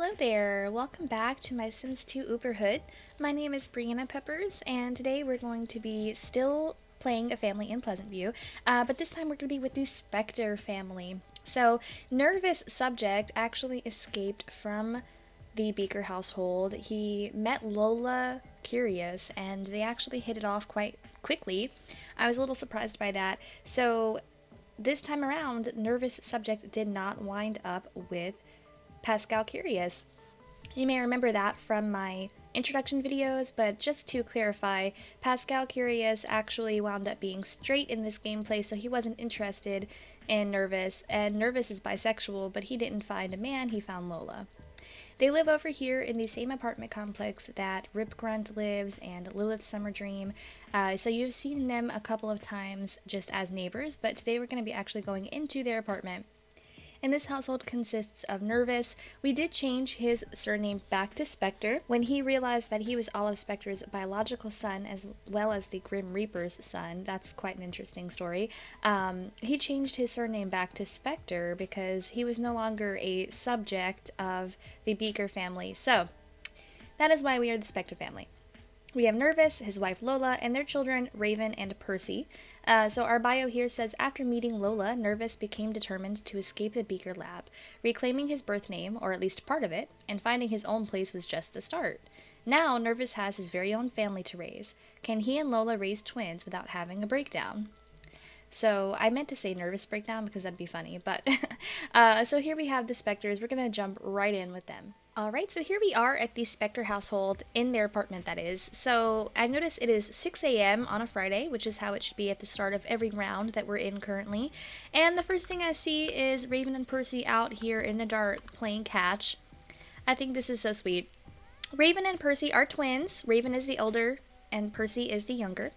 Hello there, welcome back to my Sims 2 Uberhood. My name is Brianna Peppers, and today we're going to be still playing a family in Pleasant View, but this time we're going to be with the Specter family. So, Nervous subject actually escaped from the Beaker household. He met Lola Curious, and they actually hit it off quite quickly. I was a little surprised by that. So, this time around, Nervous subject did not wind up with Pascal Curious. You may remember that from my introduction videos, but just to clarify, Pascal Curious actually wound up being straight in this gameplay, so he wasn't interested in Nervous, and Nervous is bisexual, but he didn't find a man, he found Lola. They live over here in the same apartment complex that Rip Grunt lives and Lilith Summer Dream, so you've seen them a couple of times just as neighbors, but today we're going to be actually going into their apartment. And this household consists of Nervous. We did change his surname back to Specter when he realized that he was Olive Specter's biological son as well as the Grim Reaper's son. That's quite an interesting story. He changed his surname back to Specter because he was no longer a subject of the Beaker family. So that is why we are the Specter family. We have Nervous, his wife Lola, and their children Raven and Percy. So our bio here says, after meeting Lola, Nervous became determined to escape the Beaker lab. Reclaiming his birth name, or at least part of it, and finding his own place was just the start. Now Nervous has his very own family to raise. Can he and Lola raise twins without having a breakdown? So I meant to say nervous breakdown because that'd be funny, but so here we have the Specters. We're going to jump right in with them. Alright, so here we are at the Specter household, in their apartment that is. So I notice it is 6 a.m. on a Friday, which is how it should be at the start of every round that we're in currently. And the first thing I see is Raven and Percy out here in the dark playing catch. I think this is so sweet. Raven and Percy are twins. Raven is the elder and Percy is the younger.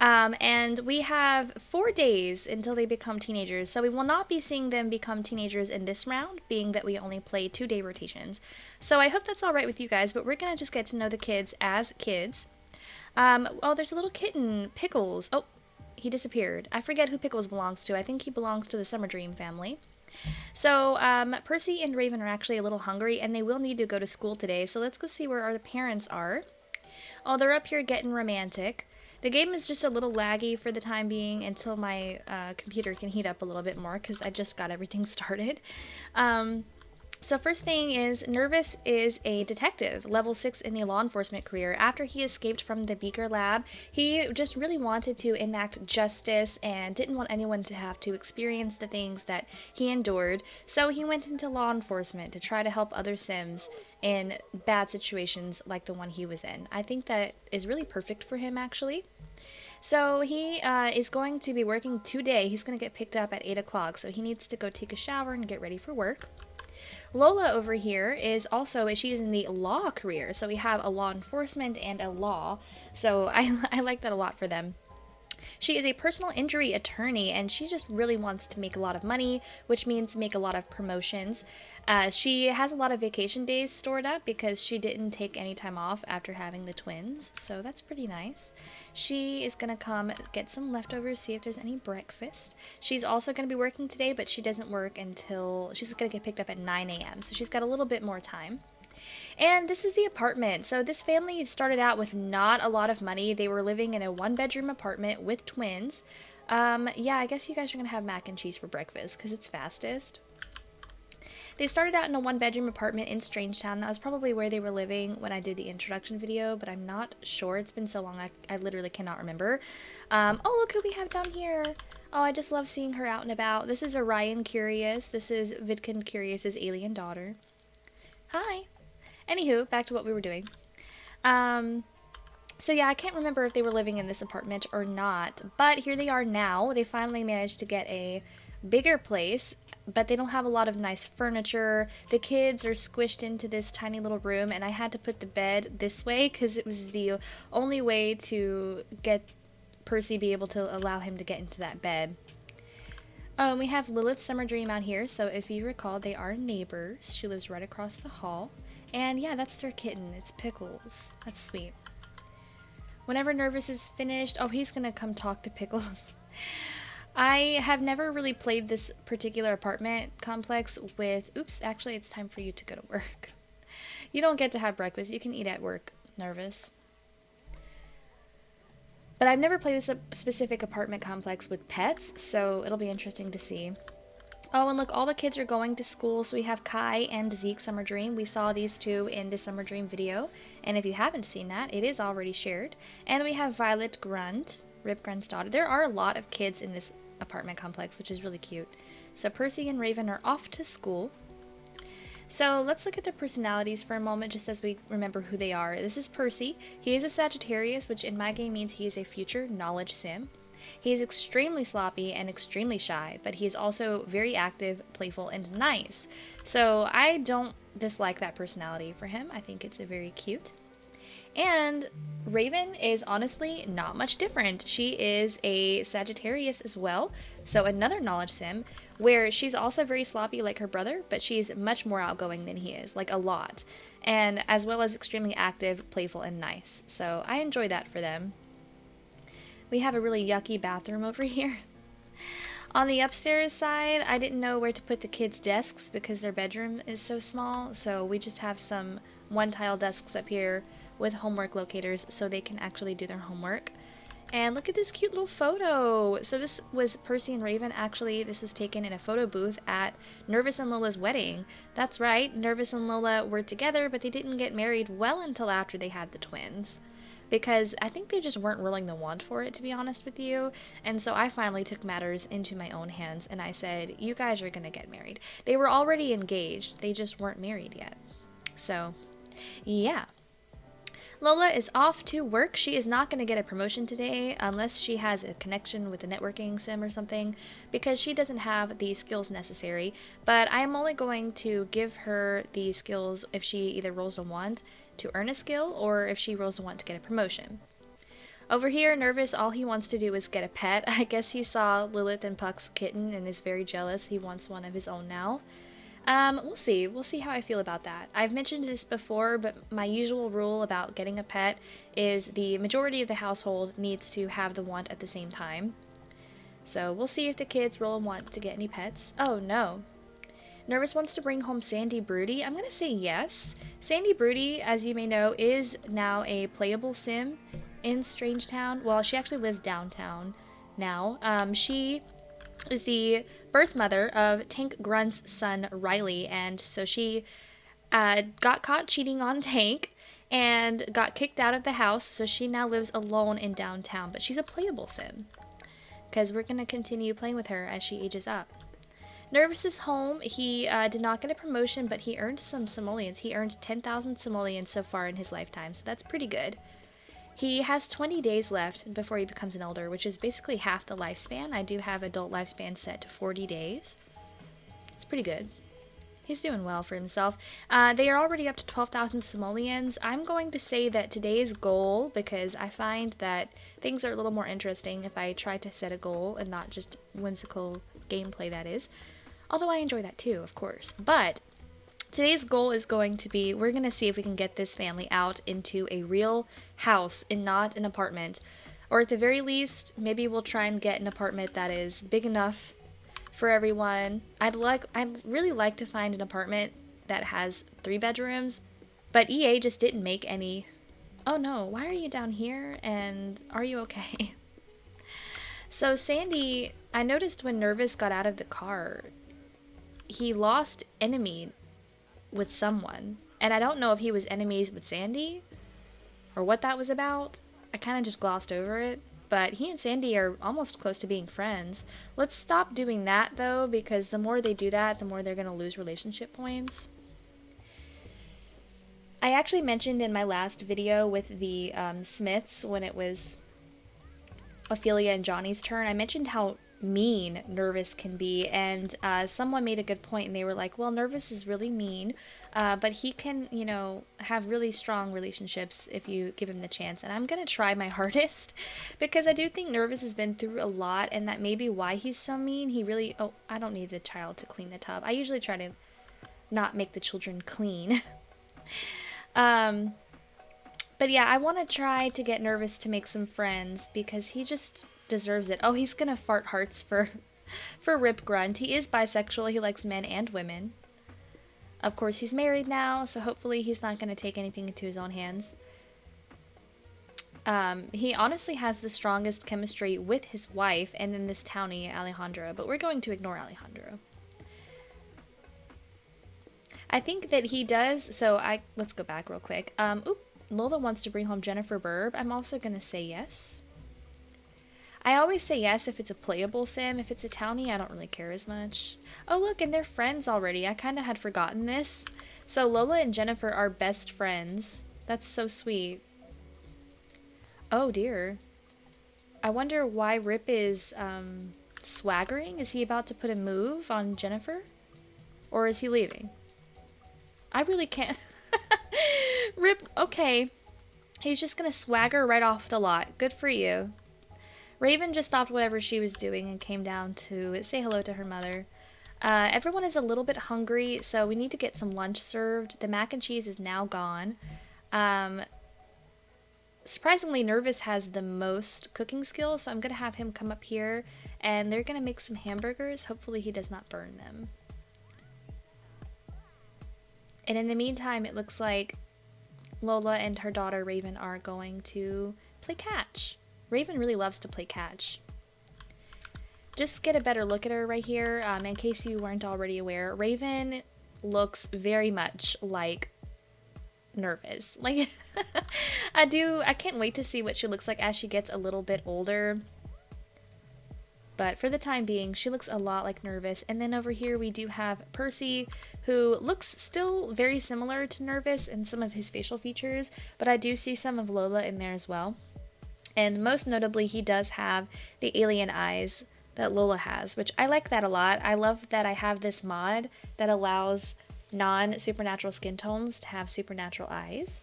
And we have 4 days until they become teenagers, so we will not be seeing them become teenagers in this round, being that we only play 2-day rotations. So I hope that's alright with you guys, but we're going to just get to know the kids as kids. Oh, there's a little kitten, Pickles. Oh, he disappeared. I forget who Pickles belongs to. I think he belongs to the Summer Dream family. So, Percy and Raven are actually a little hungry, and they will need to go to school today, so let's go see where our parents are. Oh, they're up here getting romantic. The game is just a little laggy for the time being until my computer can heat up a little bit more because I just got everything started. So first thing is, Nervous is a detective, level 6 in the law enforcement career. After he escaped from the Beaker lab, he just really wanted to enact justice and didn't want anyone to have to experience the things that he endured. So he went into law enforcement to try to help other Sims in bad situations like the one he was in. I think that is really perfect for him, actually. So he is going to be working today. He's going to get picked up at 8 o'clock, so he needs to go take a shower and get ready for work. Lola over here is also, she is in the law career, so we have a law enforcement and a law, so I like that a lot for them. She is a personal injury attorney, and she just really wants to make a lot of money, which means make a lot of promotions. She has a lot of vacation days stored up because she didn't take any time off after having the twins, so that's pretty nice. She is going to come get some leftovers, see if there's any breakfast. She's also going to be working today, but she doesn't work until, she's going to get picked up at 9 a.m., so she's got a little bit more time. And this is the apartment. So this family started out with not a lot of money. They were living in a 1-bedroom apartment with twins. Yeah, I guess you guys are going to have mac and cheese for breakfast because it's fastest. They started out in a 1-bedroom apartment in Strangetown. That was probably where they were living when I did the introduction video, but I'm not sure. It's been so long, I literally cannot remember. Oh, look who we have down here. Oh, I just love seeing her out and about. This is Orion Curious. This is Vidkin Curious's alien daughter. Hi. Anywho, back to what we were doing. So yeah, I can't remember if they were living in this apartment or not, but here they are now. They finally managed to get a bigger place, but they don't have a lot of nice furniture. The kids are squished into this tiny little room, and I had to put the bed this way because it was the only way to get Percy be able to allow him to get into that bed. We have Lilith Summer Dream out here, so if you recall, they are neighbors. She lives right across the hall. And yeah, that's their kitten. It's Pickles. That's sweet. Whenever Nervous is finished, oh, he's gonna come talk to Pickles. I have never really played this particular apartment complex with, oops, actually it's time for you to go to work. You don't get to have breakfast. You can eat at work, Nervous. But I've never played this specific apartment complex with pets, so it'll be interesting to see. Oh, and look, all the kids are going to school. So we have Kai and Zeke Summer Dream. We saw these two in the Summer Dream video. And if you haven't seen that, it is already shared. And we have Violet Grunt, Rip Grunt's daughter. There are a lot of kids in this apartment complex, which is really cute. So Percy and Raven are off to school. So let's look at their personalities for a moment, just as we remember who they are. This is Percy. He is a Sagittarius, which in my game means he is a future knowledge sim. He is extremely sloppy and extremely shy, but he is also very active, playful, and nice. So I don't dislike that personality for him. I think it's a very cute. And Raven is honestly not much different. She is a Sagittarius as well, so another knowledge sim, where she's also very sloppy like her brother, but she's much more outgoing than he is, like a lot. And as well as extremely active, playful, and nice. So I enjoy that for them. We have a really yucky bathroom over here. On the upstairs side, I didn't know where to put the kids' desks because their bedroom is so small, so we just have some one-tile desks up here with homework locators so they can actually do their homework. And look at this cute little photo. So this was Percy and Raven. Actually, this was taken in a photo booth at Nervous and Lola's wedding. That's right, Nervous and Lola were together, but they didn't get married well until after they had the twins. Because I think they just weren't willing to want for it, to be honest with you. And so I finally took matters into my own hands and I said, you guys are gonna get married. They were already engaged, they just weren't married yet. So, yeah. Lola is off to work. She is not going to get a promotion today unless she has a connection with a networking sim or something, because she doesn't have the skills necessary. But I am only going to give her the skills if she either rolls a 1 to earn a skill or if she rolls a 1 to get a promotion. Over here, Nervous, all he wants to do is get a pet. I guess he saw Lilith and Puck's kitten and is very jealous. He wants one of his own now. We'll see. We'll see how I feel about that. I've mentioned this before, but my usual rule about getting a pet is the majority of the household needs to have the want at the same time. So we'll see if the kids roll a want to get any pets. Oh, no. Nervous wants to bring home Sandy Broody. I'm going to say yes. Sandy Broody, as you may know, is now a playable sim in Strangetown. Well, she actually lives downtown now. She is the birth mother of Tank Grunt's son, Riley, and so she got caught cheating on Tank and got kicked out of the house, so she now lives alone in downtown, but she's a playable sim, because we're going to continue playing with her as she ages up. Nervous is home. He did not get a promotion, but he earned some simoleons. He earned 10,000 simoleons so far in his lifetime, so that's pretty good. He has 20 days left before he becomes an elder, which is basically half the lifespan. I do have adult lifespan set to 40 days. It's pretty good. He's doing well for himself. They are already up to 12,000 simoleons. I'm going to say that today's goal, because I find that things are a little more interesting if I try to set a goal and not just whimsical gameplay, that is. Although I enjoy that too, of course. But today's goal is going to be, we're going to see if we can get this family out into a real house and not an apartment. Or at the very least, maybe we'll try and get an apartment that is big enough for everyone. I'd really like to find an apartment that has 3 bedrooms, but EA just didn't make any. Oh no, why are you down here? And are you okay? So Sandy, I noticed when Nervous got out of the car, he lost enemy with someone, and I don't know if he was enemies with Sandy or what that was about. I kind of just glossed over it, but he and Sandy are almost close to being friends. Let's stop doing that though, because the more they do that, the more they're going to lose relationship points. I actually mentioned in my last video with the Smiths, when it was Ophelia and Johnny's turn, I mentioned how mean Nervous can be, and someone made a good point, and they were like, well, Nervous is really mean, but he can, you know, have really strong relationships if you give him the chance. And I'm gonna try my hardest, because I do think Nervous has been through a lot, and that may be why he's so mean. He really, oh, I don't need the child to clean the tub. I usually try to not make the children clean. But yeah, I want to try to get Nervous to make some friends, because he just deserves it. Oh, he's gonna fart hearts for Rip Grunt. He is bisexual. He likes men and women. Of course, he's married now, so hopefully he's not going to take anything into his own hands. He honestly has the strongest chemistry with his wife and then this townie, Alejandro, but we're going to ignore Alejandro. I think that he does, let's go back real quick. Lola wants to bring home Jennifer Burb. I'm also going to say yes. I always say yes if it's a playable sim. If it's a townie, I don't really care as much. Oh, look, and they're friends already. I kind of had forgotten this. So Lola and Jennifer are best friends. That's so sweet. Oh, dear. I wonder why Rip is swaggering. Is he about to put a move on Jennifer? Or is he leaving? I really can't. Rip, okay. He's just going to swagger right off the lot. Good for you. Raven just stopped whatever she was doing and came down to say hello to her mother. Everyone is a little bit hungry, so we need to get some lunch served. The mac and cheese is now gone. Surprisingly, Nervous has the most cooking skills, so I'm going to have him come up here, and they're going to make some hamburgers. Hopefully he does not burn them. And in the meantime, it looks like Lola and her daughter Raven are going to play catch. Raven really loves to play catch. Just get a better look at her right here. In case you weren't already aware, Raven looks very much like Nervous. Like, I can't wait to see what she looks like as she gets a little bit older. But for the time being, she looks a lot like Nervous. And then over here we do have Percy, who looks still very similar to Nervous in some of his facial features, but I do see some of Lola in there as well. And most notably, he does have the alien eyes that Lola has, which I like that a lot. I love that I have this mod that allows non-supernatural skin tones to have supernatural eyes.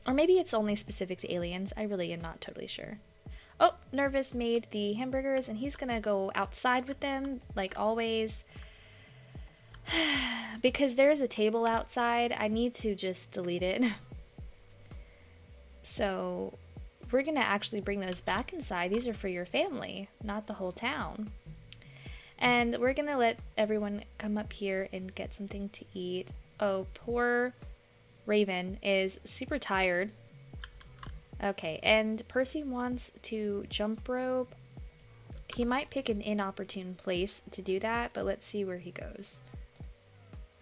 Or maybe it's only specific to aliens. I really am not totally sure. Oh, Nervous made the hamburgers, and he's gonna go outside with them, like always. Because there is a table outside, I need to just delete it. So we're gonna actually bring those back inside. These are for your family, not the whole town. And we're gonna let everyone come up here and get something to eat. Oh, poor Raven is super tired. Okay, and Percy wants to jump rope. He might pick an inopportune place to do that, but let's see where he goes.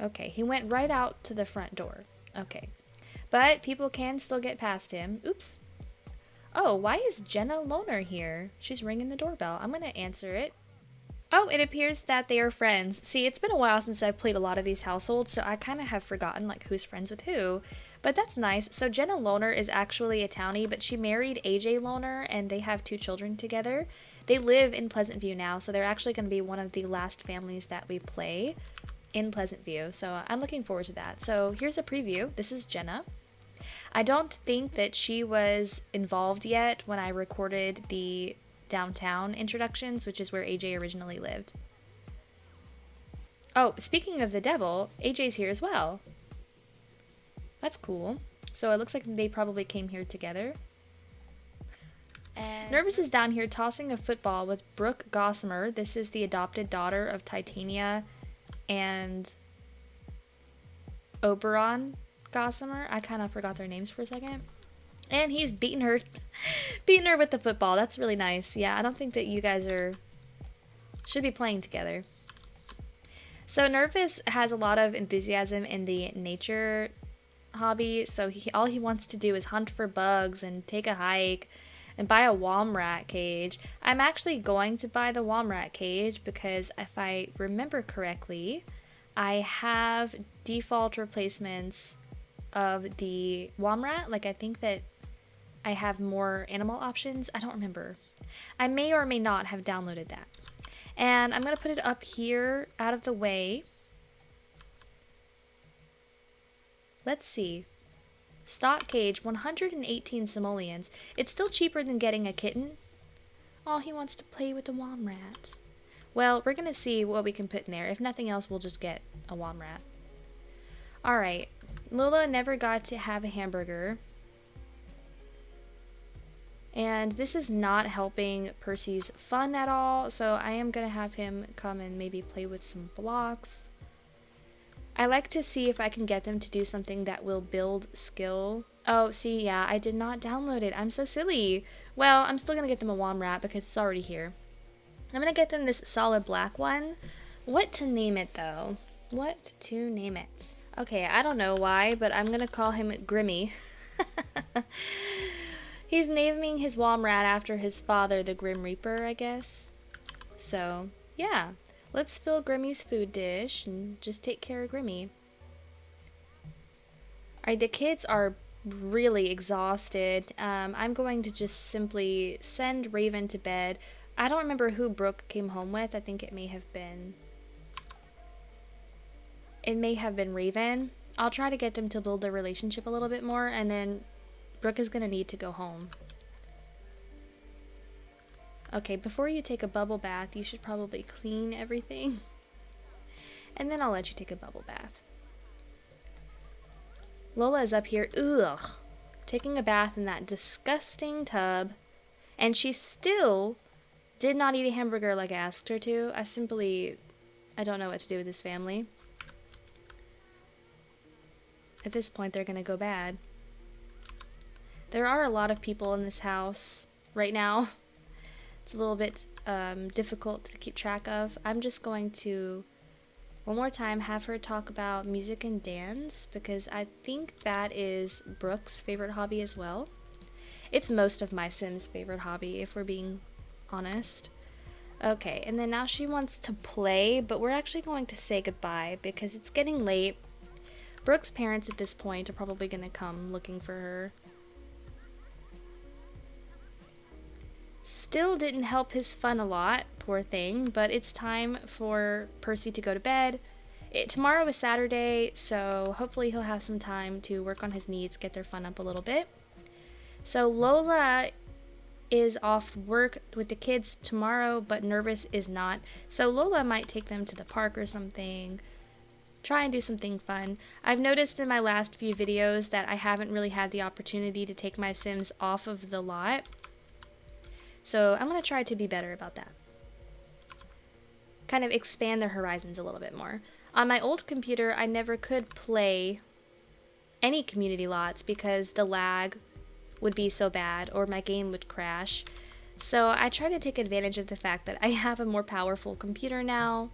Okay, he went right out to the front door. Okay, but people can still get past him. Oops. Oh, why is Jenna Loner here? She's ringing the doorbell. I'm gonna answer it. Oh, it appears that they are friends. See, it's been a while since I've played a lot of these households, so I kind of have forgotten like who's friends with who. But that's nice. So Jenna Loner is actually a townie, but she married AJ Loner, and they have 2 children together. They live in Pleasant View now, so they're actually going to be one of the last families that we play in Pleasant View. So I'm looking forward to that. So here's a preview. This is Jenna. I don't think that she was involved yet when I recorded the downtown introductions, which is where AJ originally lived. Oh, speaking of the devil, AJ's here as well. That's cool. So it looks like they probably came here together. And Nervous is down here tossing a football with Brooke Gossamer. This is the adopted daughter of Titania and Oberon Gossamer. I kind of forgot their names for a second. And he's beating her with the football. That's really nice. Yeah, I don't think that you guys should be playing together. So Nervous has a lot of enthusiasm in the nature hobby. So all he wants to do is hunt for bugs and take a hike and buy a Womrat cage. I'm actually going to buy the Womrat cage because if I remember correctly, I have default replacements of the Womrat. Like, I think that I have more animal options. I don't remember. I may or may not have downloaded that. And I'm going to put it up here out of the way. Let's see. Stock cage, 118 simoleons. It's still cheaper than getting a kitten. Oh, he wants to play with the Womrat. Well, we're going to see what we can put in there. If nothing else, we'll just get a Womrat. Alright. Lola never got to have a hamburger. And this is not helping Percy's fun at all, so I am going to have him come and maybe play with some blocks. I like to see if I can get them to do something that will build skill. Oh, see, yeah, I did not download it. I'm so silly. Well, I'm still going to get them a wom rat because it's already here. I'm going to get them this solid black one. What to name it, though? What to name it? Okay, I don't know why, but I'm going to call him Grimmy. He's naming his wom rat after his father, the Grim Reaper, I guess. So, yeah. Let's fill Grimmy's food dish and just take care of Grimmy. Alright, the kids are really exhausted. I'm going to just simply send Raven to bed. I don't remember who Brooke came home with. I think it may have been... It may have been Raven. I'll try to get them to build their relationship a little bit more, and then Brooke is going to need to go home. Okay, before you take a bubble bath, you should probably clean everything. And then I'll let you take a bubble bath. Lola is up here, ugh, taking a bath in that disgusting tub. And she still did not eat a hamburger like I asked her to. I don't know what to do with this family. At this point, they're gonna go bad. There are a lot of people in this house right now. It's a little bit difficult to keep track of. I'm just going to, one more time, have her talk about music and dance, because I think that is Brooke's favorite hobby as well. It's most of my Sims' favorite hobby, if we're being honest. Okay, and then now she wants to play, but we're actually going to say goodbye because it's getting late. Brooke's parents at this point are probably going to come looking for her. Still didn't help his fun a lot, poor thing, but it's time for Percy to go to bed. Tomorrow is Saturday, so hopefully he'll have some time to work on his needs, get their fun up a little bit. So Lola is off work with the kids tomorrow, but Nervous is not. So Lola might take them to the park or something, try and do something fun. I've noticed in my last few videos that I haven't really had the opportunity to take my Sims off of the lot. So I'm going to try to be better about that. Kind of expand their horizons a little bit more. On my old computer, I never could play any community lots because the lag would be so bad or my game would crash. So I try to take advantage of the fact that I have a more powerful computer now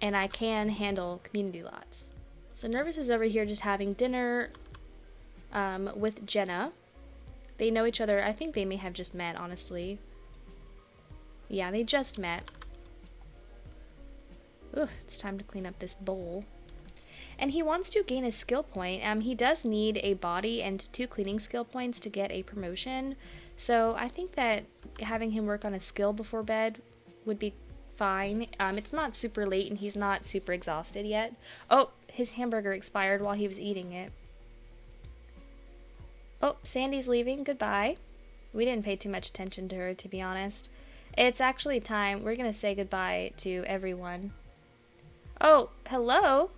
and I can handle community lots. So Nervous is over here just having dinner with Jenna. They know each other. I think they may have just met, honestly. Yeah, they just met. Ugh, it's time to clean up this bowl. And he wants to gain a skill point. He does need a body and 2 cleaning skill points to get a promotion. So I think that having him work on a skill before bed would be fine. It's not super late and he's not super exhausted yet. Oh, his hamburger expired while he was eating it. Oh, Sandy's leaving. Goodbye. We didn't pay too much attention to her, to be honest. It's actually time. We're going to say goodbye to everyone. Oh, hello.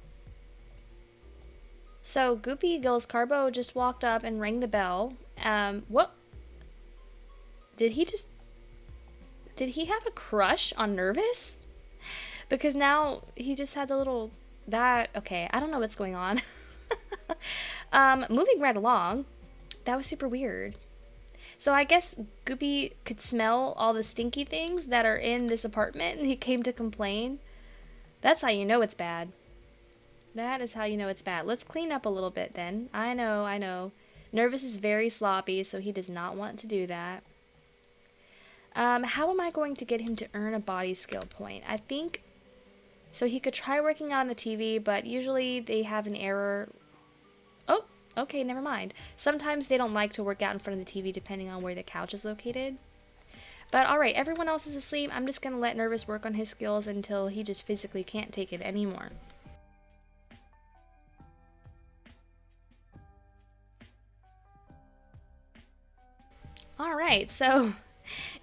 So, Goopy Gills Carbo just walked up and rang the bell. What? Did he have a crush on Nervous? Because now he just had the little, okay, I don't know what's going on. Moving right along. That was super weird. So I guess Goopy could smell all the stinky things that are in this apartment and he came to complain. That's how you know it's bad. That is how you know it's bad. Let's clean up a little bit then. I know. Nervous is very sloppy, so he does not want to do that. How am I going to get him to earn a body skill point? I think, so he could try working on the TV, but usually they have an error. Oh, okay, never mind. Sometimes they don't like to work out in front of the TV depending on where the couch is located. But alright, everyone else is asleep. I'm just going to let Nervous work on his skills until he just physically can't take it anymore. Alright, so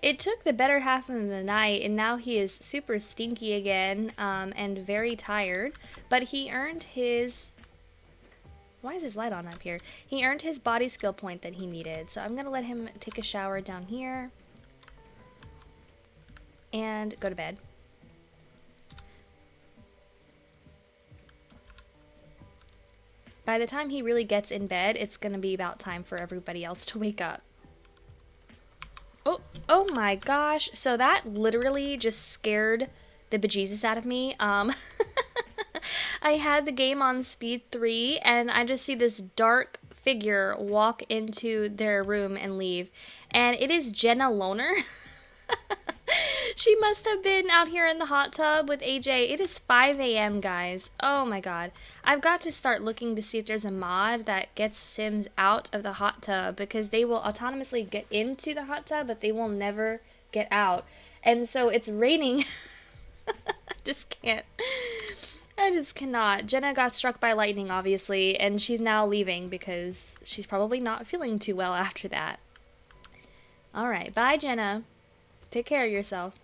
it took the better half of the night and now he is super stinky again and very tired. But he earned his... Why is his light on up here? He earned his body skill point that he needed. So I'm going to let him take a shower down here. And go to bed. By the time he really gets in bed, it's gonna be about time for everybody else to wake up. Oh, oh my gosh. So that literally just scared the bejesus out of me. I had the game on speed 3 and I just see this dark figure walk into their room and leave. And it is Jenna Loner. She must have been out here in the hot tub with AJ. It is 5 a.m., guys. Oh my god. I've got to start looking to see if there's a mod that gets Sims out of the hot tub, because they will autonomously get into the hot tub, but they will never get out. And so it's raining. Just can't. I just cannot. Jenna got struck by lightning, obviously, and she's now leaving because she's probably not feeling too well after that. Alright, bye, Jenna. Take care of yourself.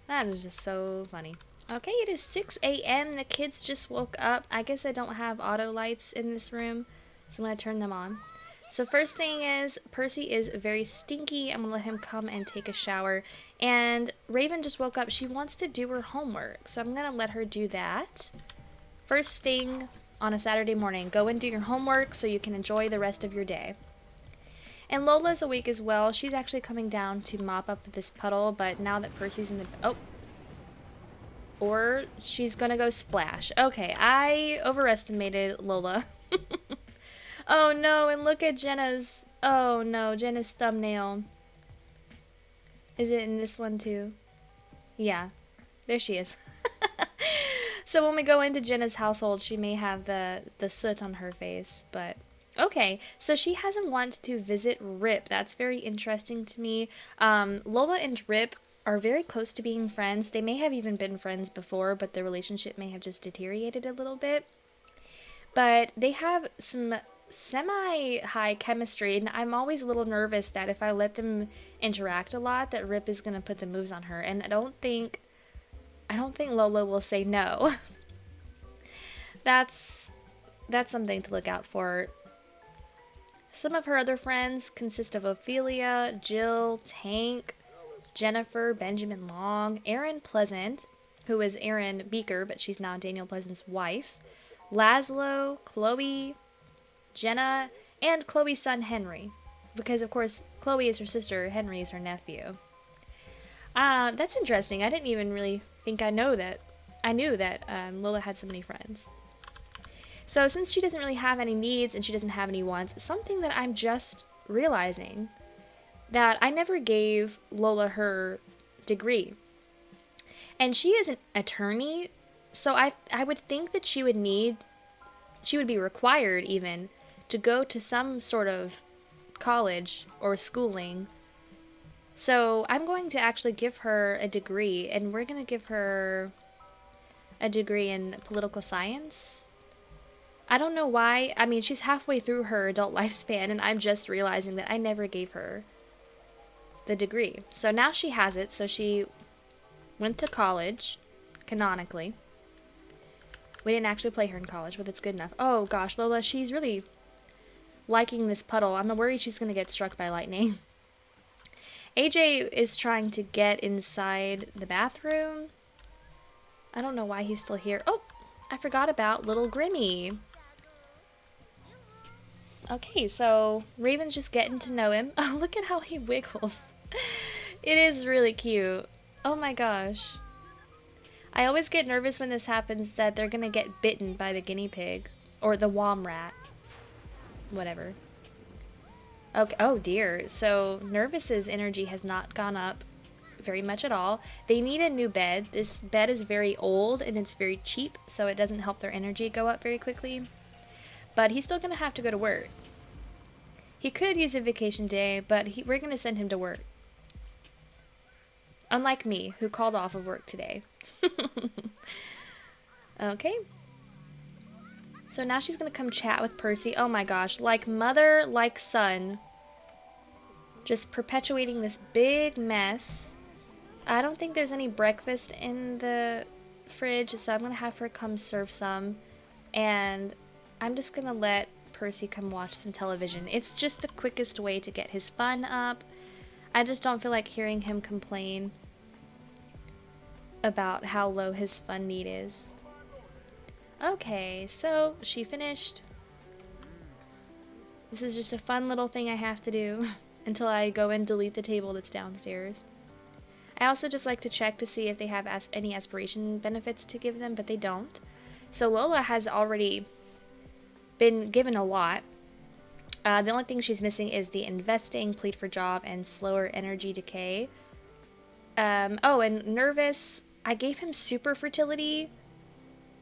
That is just so funny. Okay, it is 6 a.m. The kids just woke up. I guess I don't have auto lights in this room, so I'm going to turn them on. So first thing is, Percy is very stinky. I'm going to let him come and take a shower. And Raven just woke up. She wants to do her homework, so I'm going to let her do that. First thing on a Saturday morning, go and do your homework so you can enjoy the rest of your day. And Lola's awake as well. She's actually coming down to mop up this puddle, but now that Percy's in the... Oh. Or she's gonna go splash. Okay, I overestimated Lola. Oh no, and look at Jenna's... Oh no, Jenna's thumbnail. Is it in this one too? Yeah, there she is. So when we go into Jenna's household, she may have the soot on her face, but... Okay, so she hasn't wanted to visit Rip. That's very interesting to me. Lola and Rip are very close to being friends. They may have even been friends before, but the relationship may have just deteriorated a little bit. But they have some semi-high chemistry, and I'm always a little nervous that if I let them interact a lot, that Rip is going to put the moves on her. And I don't think Lola will say no. That's something to look out for. Some of her other friends consist of Ophelia, Jill, Tank, Jennifer, Benjamin Long, Erin Pleasant, who is Erin Beaker, but she's now Daniel Pleasant's wife, Laszlo, Chloe, Jenna, and Chloe's son Henry, because of course Chloe is her sister, Henry is her nephew. That's interesting. I didn't even really think I knew that Lola had so many friends. So since she doesn't really have any needs and she doesn't have any wants, something that I'm just realizing, that I never gave Lola her degree. And she is an attorney, so I would think that she would be required even to go to some sort of college or schooling. So I'm going to actually give her a degree, and we're going to give her a degree in political science. I don't know why. I mean, she's halfway through her adult lifespan, and I'm just realizing that I never gave her the degree. So now she has it. So she went to college, canonically. We didn't actually play her in college, but it's good enough. Oh gosh, Lola, she's really liking this puddle. I'm worried she's going to get struck by lightning. AJ is trying to get inside the bathroom. I don't know why he's still here. Oh, I forgot about little Grimmy. Okay, so Raven's just getting to know him. Oh, look at how he wiggles. It is really cute. Oh my gosh. I always get nervous when this happens that they're gonna get bitten by the guinea pig. Or the wom rat. Whatever. Okay, oh dear. So Nervous's energy has not gone up very much at all. They need a new bed. This bed is very old and it's very cheap, so it doesn't help their energy go up very quickly. But he's still gonna have to go to work. He could use a vacation day, but we're gonna send him to work. Unlike me, who called off of work today. Okay. So now she's gonna come chat with Percy. Oh my gosh, like mother, like son. Just perpetuating this big mess. I don't think there's any breakfast in the fridge, so I'm gonna have her come serve some. And I'm just gonna let Percy come watch some television. It's just the quickest way to get his fun up. I just don't feel like hearing him complain about how low his fun need is. Okay, so she finished This is just a fun little thing I have to do until I go and delete the table that's downstairs. I also just like to check to see if they have any aspiration benefits to give them, but they don't. So Lola has already been given a lot. The only thing she's missing is the investing, plead for job, and slower energy decay. Oh, and Nervous, I gave him super fertility.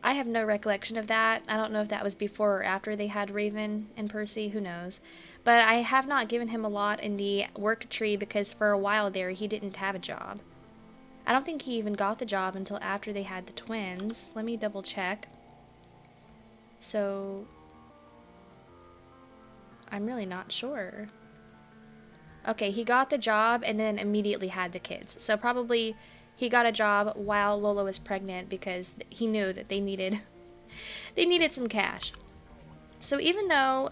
I have no recollection of that. I don't know if that was before or after they had Raven and Percy, who knows. But I have not given him a lot in the work tree because for a while there he didn't have a job. I don't think he even got the job until after they had the twins. Let me double check. So, I'm really not sure. Okay, he got the job and then immediately had the kids. So probably he got a job while Lola was pregnant because he knew that they needed some cash. So even though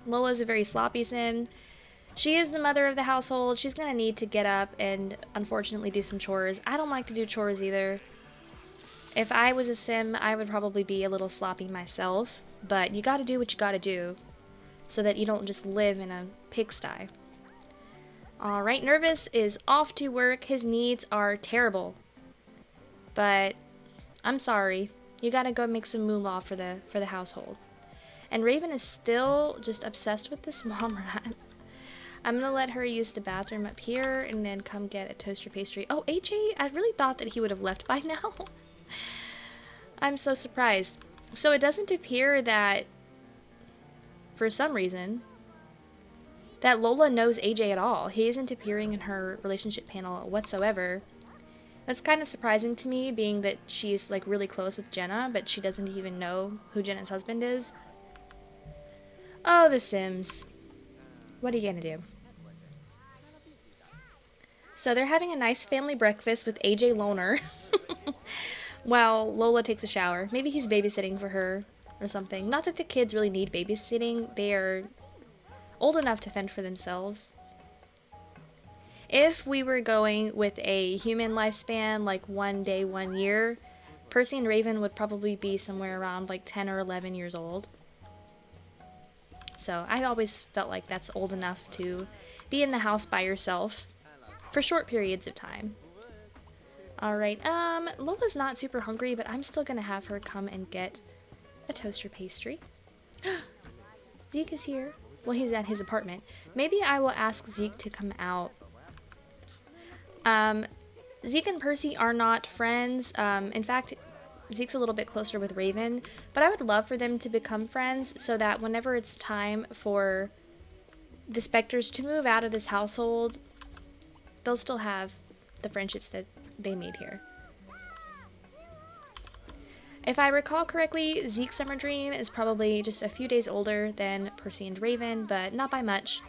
Lola's a very sloppy sim, she is the mother of the household. She's going to need to get up and unfortunately do some chores. I don't like to do chores either. If I was a sim, I would probably be a little sloppy myself. But you got to do what you got to do so that you don't just live in a pigsty. Alright, Nervous is off to work. His needs are terrible. But I'm sorry. You gotta go make some moolah for the household. And Raven is still just obsessed with this mom rat. I'm gonna let her use the bathroom up here and then come get a toaster pastry. Oh, AJ, I really thought that he would have left by now. I'm so surprised. So it doesn't appear that, for some reason, that Lola knows AJ at all. He isn't appearing in her relationship panel whatsoever. That's kind of surprising to me, being that she's like really close with Jenna, but she doesn't even know who Jenna's husband is. Oh, The Sims. What are you gonna do? So they're having a nice family breakfast with AJ Loner while Lola takes a shower. Maybe he's babysitting for her or something. Not that the kids really need babysitting. They are old enough to fend for themselves. If we were going with a human lifespan, like 1 day, 1 year, Percy and Raven would probably be somewhere around like 10 or 11 years old. So I always felt like that's old enough to be in the house by yourself for short periods of time. Alright, Lola's not super hungry, but I'm still gonna have her come and get a toaster pastry. Zeke is here. Well, he's at his apartment. Maybe I will ask Zeke to come out. Zeke and Percy are not friends. In fact, Zeke's a little bit closer with Raven, but I would love for them to become friends so that whenever it's time for the Specters to move out of this household, they'll still have the friendships that they made here. If I recall correctly, Zeke's summer dream is probably just a few days older than Percy and Raven, but not by much.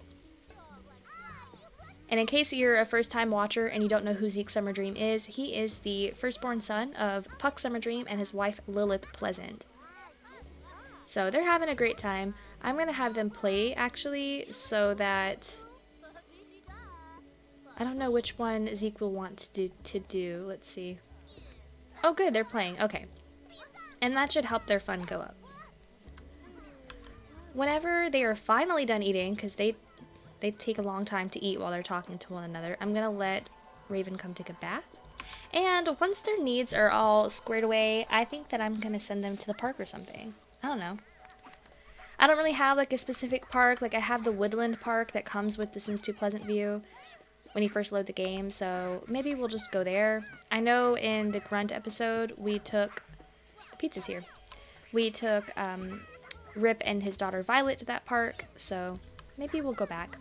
And in case you're a first-time watcher and you don't know who Zeke's summer dream is, he is the firstborn son of Puck Summer-Dream and his wife Lilith Pleasant. So they're having a great time. I'm going to have them play, actually, so that I don't know which one Zeke will want to do. Let's see. Oh, good, they're playing. Okay. And that should help their fun go up. Whenever they are finally done eating, because they take a long time to eat while they're talking to one another, I'm going to let Raven come take a bath. And once their needs are all squared away, I think that I'm going to send them to the park or something. I don't know. I don't really have like a specific park. Like I have the Woodland Park that comes with the Sims 2 Pleasant View when you first load the game, so maybe we'll just go there. I know in the Grunt episode we took... Pizza's here. We took Rip and his daughter Violet to that park, so maybe we'll go back.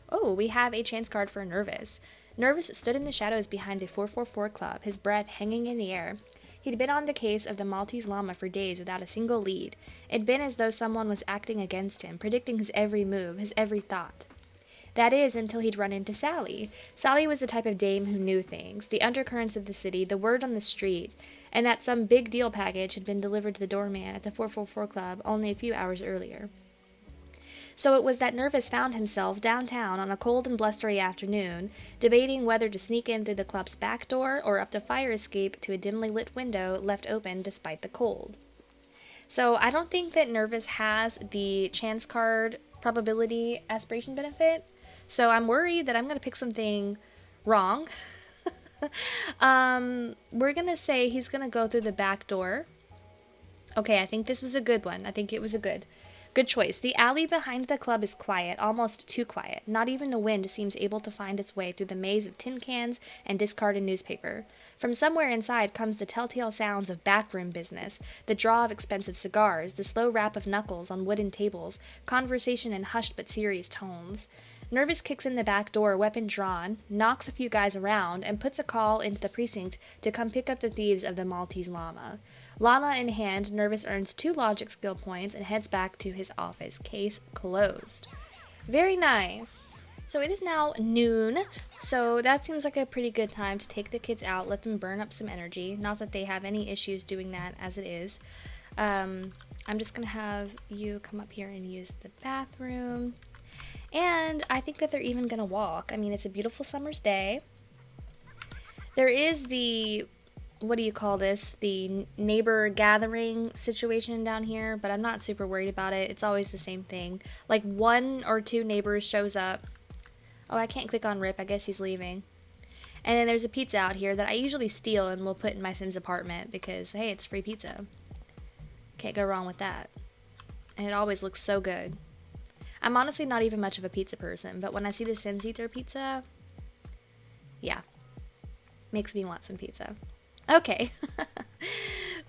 Oh, we have a chance card for Nervous. Nervous stood in the shadows behind the 444 Club, his breath hanging in the air. He'd been on the case of the Maltese llama for days without a single lead. It'd been as though someone was acting against him, predicting his every move, his every thought. That is, until he'd run into Sally. Sally was the type of dame who knew things, the undercurrents of the city, the word on the street, and that some big deal package had been delivered to the doorman at the 444 Club only a few hours earlier. So it was that Nervous found himself downtown on a cold and blustery afternoon, debating whether to sneak in through the club's back door or up the fire escape to a dimly lit window left open despite the cold. So I don't think that Nervous has the chance card probability aspiration benefit. So I'm worried that I'm going to pick something wrong. We're going to say he's going to go through the back door. Okay, I think this was a good one. I think it was a good choice. The alley behind the club is quiet, almost too quiet. Not even the wind seems able to find its way through the maze of tin cans and discarded newspaper. From somewhere inside comes the telltale sounds of backroom business, the draw of expensive cigars, the slow rap of knuckles on wooden tables, conversation in hushed but serious tones. Nervous kicks in the back door, weapon drawn, knocks a few guys around, and puts a call into the precinct to come pick up the thieves of the Maltese llama. Llama in hand, Nervous earns 2 logic skill points and heads back to his office. Case closed. Very nice. So it is now noon, so that seems like a pretty good time to take the kids out, let them burn up some energy. Not that they have any issues doing that as it is. I'm just going to have you come up here and use the bathroom. And I think that they're even going to walk. I mean, it's a beautiful summer's day. There is the, what do you call this? The neighbor gathering situation down here, but I'm not super worried about it. It's always the same thing. Like 1 or 2 neighbors shows up. Oh, I can't click on Rip. I guess he's leaving. And then there's a pizza out here that I usually steal and will put in my Sim's apartment because, hey, it's free pizza. Can't go wrong with that. And it always looks so good. I'm honestly not even much of a pizza person, but when I see the Sims eat their pizza, yeah, makes me want some pizza. Okay,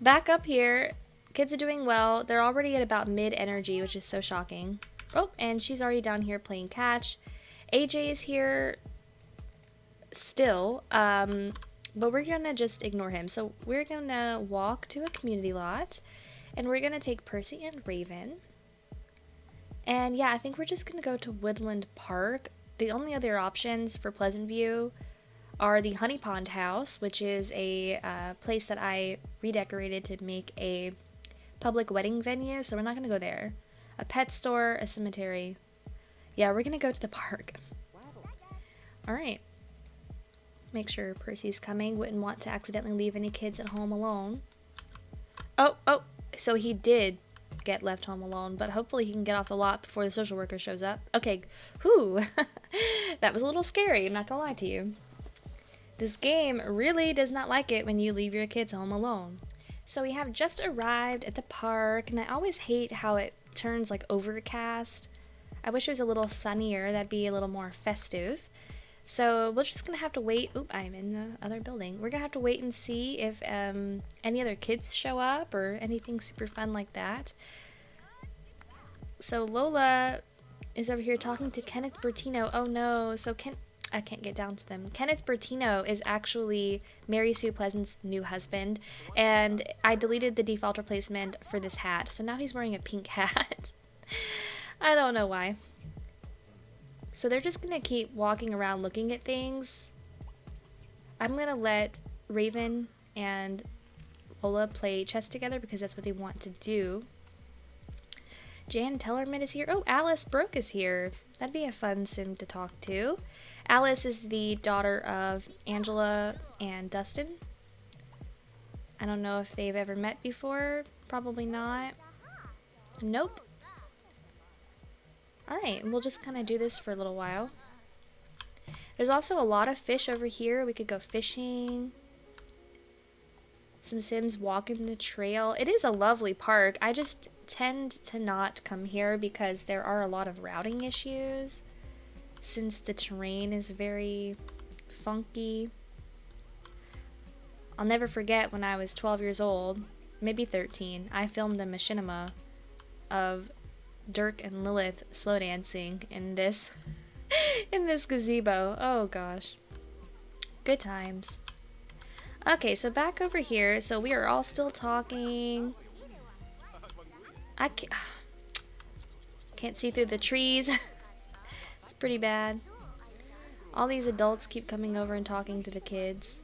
back up here. Kids are doing well. They're already at about mid-energy, which is so shocking. Oh, and she's already down here playing catch. AJ is here still, but we're gonna just ignore him. So we're gonna walk to a community lot, and we're gonna take Percy and Raven. And yeah, I think we're just going to go to Woodland Park. The only other options for Pleasant View are the Honey Pond House, which is a place that I redecorated to make a public wedding venue, so we're not going to go there. A pet store, a cemetery. Yeah, we're going to go to the park. Alright. Make sure Percy's coming. Wouldn't want to accidentally leave any kids at home alone. Oh, so he did get left home alone, but hopefully he can get off the lot before the social worker shows up. Okay, whew, that was a little scary, I'm not gonna lie to you. This game really does not like it when you leave your kids home alone. So we have just arrived at the park, and I always hate how it turns like overcast. I wish it was a little sunnier, that'd be a little more festive. So we're just gonna have to wait. Oop, I'm in the other building. We're gonna have to wait and see if any other kids show up or anything super fun like that. So Lola is over here talking to Kenneth Bertino. Oh no, so I can't get down to them. Kenneth Bertino is actually Mary Sue Pleasant's new husband, and I deleted the default replacement for this hat, so now he's wearing a pink hat. I don't know why. So they're just gonna keep walking around looking at things. I'm gonna let Raven and Lola play chess together because that's what they want to do. Jan Tellerman is here. Oh, Alice Brooke is here. That'd be a fun sim to talk to. Alice is the daughter of Angela and Dustin. I don't know if they've ever met before. Probably not. Nope. Alright, we'll just kind of do this for a little while. There's also a lot of fish over here. We could go fishing. Some Sims walking the trail. It is a lovely park. I just tend to not come here because there are a lot of routing issues since the terrain is very funky. I'll never forget when I was 12 years old, maybe 13, I filmed a machinima of Dirk and Lilith slow dancing in this in this gazebo. Oh gosh. Good times. Okay, so back over here. So we are all still talking. I can't see through the trees. It's pretty bad. All these adults keep coming over and talking to the kids.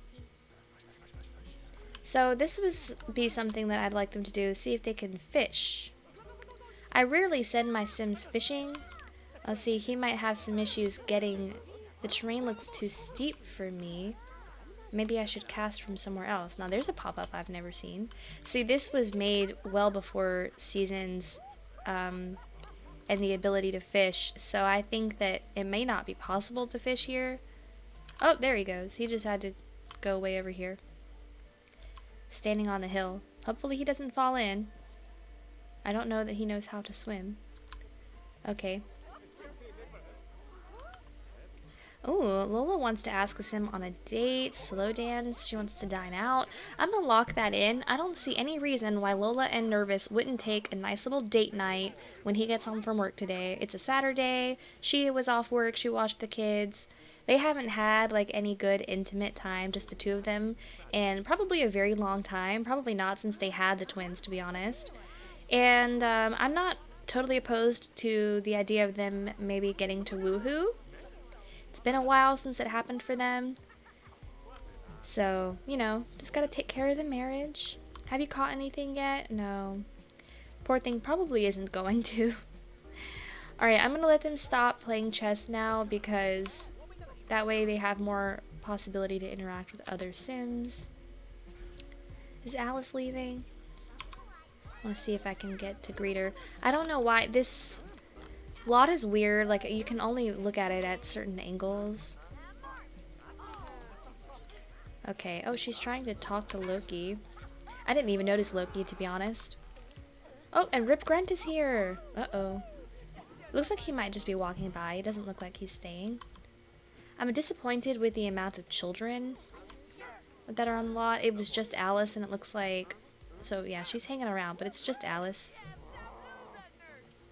So this would be something that I'd like them to do, see if they can fish. I rarely send my Sims fishing. Oh, see, he might have some issues getting... The terrain looks too steep for me. Maybe I should cast from somewhere else. Now there's a pop-up I've never seen. See, this was made well before seasons and the ability to fish, so I think that it may not be possible to fish here. Oh, there he goes. He just had to go way over here. Standing on the hill. Hopefully he doesn't fall in. I don't know that he knows how to swim. Okay. Oh, Lola wants to ask Sim on a date, slow dance, she wants to dine out. I'm gonna lock that in. I don't see any reason why Lola and Nervous wouldn't take a nice little date night when he gets home from work today. It's a Saturday, she was off work, she watched the kids. They haven't had like any good intimate time, just the two of them, and probably a very long time. Probably not since they had the twins, to be honest. And I'm not totally opposed to the idea of them maybe getting to woohoo. It's been a while since it happened for them. So, you know, just gotta take care of the marriage. Have you caught anything yet? No. Poor thing probably isn't going to. Alright, I'm gonna let them stop playing chess now because that way they have more possibility to interact with other Sims. Is Alice leaving? I want to see if I can get to greet her. I don't know why this lot is weird. Like, you can only look at it at certain angles. Okay. Oh, she's trying to talk to Loki. I didn't even notice Loki, to be honest. Oh, and Rip Grunt is here. Uh-oh. Looks like he might just be walking by. It doesn't look like he's staying. I'm disappointed with the amount of children that are on the lot. It was just Alice, and it looks like... So, yeah, she's hanging around, but it's just Alice.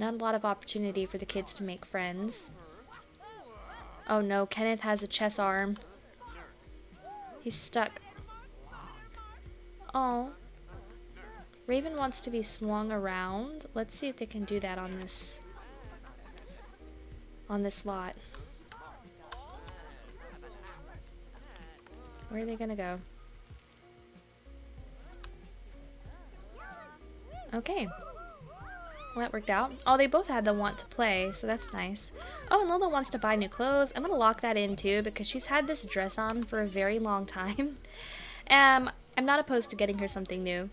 Not a lot of opportunity for the kids to make friends. Oh, no. Kenneth has a chess arm. He's stuck. Oh. Raven wants to be swung around. Let's see if they can do that on this lot. Where are they gonna go? Okay. Well, that worked out. Oh, they both had the want to play, so that's nice. Oh, and Lola wants to buy new clothes. I'm gonna lock that in too because she's had this dress on for a very long time. I'm not opposed to getting her something new.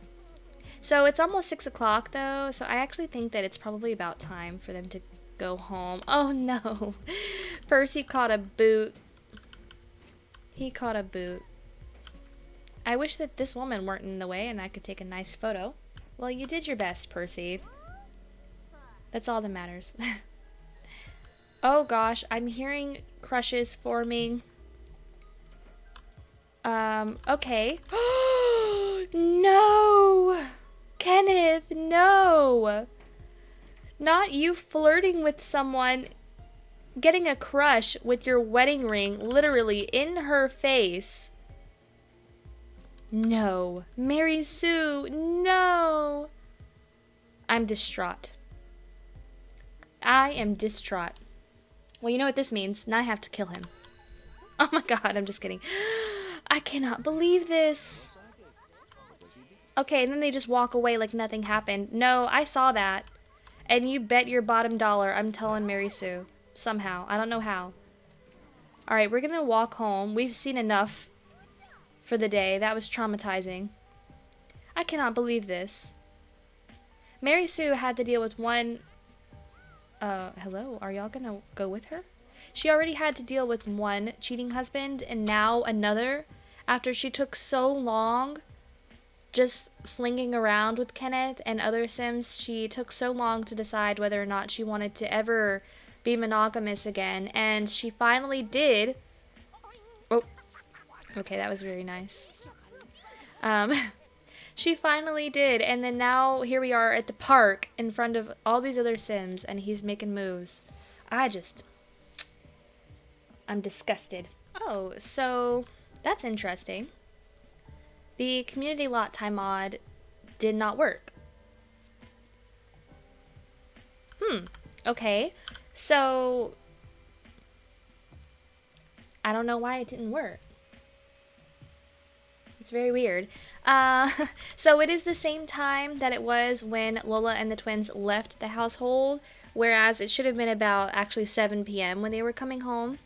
So it's almost 6 o'clock though, so I actually think that it's probably about time for them to go home. Oh no. Percy caught a boot. He caught a boot. I wish that this woman weren't in the way and I could take a nice photo. Well, you did your best, Percy. That's all that matters. Oh gosh, I'm hearing crushes forming. Okay. No! Kenneth, no! Not you flirting with someone, getting a crush with your wedding ring literally in her face. No. Mary Sue, no! I'm distraught. I am distraught. Well, you know what this means. Now I have to kill him. Oh my god, I'm just kidding. I cannot believe this. Okay, and then they just walk away like nothing happened. No, I saw that. And you bet your bottom dollar I'm telling Mary Sue. Somehow. I don't know how. Alright, we're gonna walk home. We've seen enough for the day. That was traumatizing. I cannot believe this. Mary Sue had to deal with one... hello? Are y'all gonna go with her? She already had to deal with one cheating husband and now another after she took so long just flinging around with Kenneth and other Sims. She took so long to decide whether or not she wanted to ever be monogamous again, and she finally did. Oh, okay, that was very nice. She finally did, and then now here we are at the park in front of all these other Sims, and he's making moves. I'm disgusted. Oh, so that's interesting. The community lot time mod did not work. Okay. So I don't know why it didn't work. It's very weird. So it is the same time that it was when Lola and the twins left the household, whereas it should have been about actually 7 p.m. when they were coming home.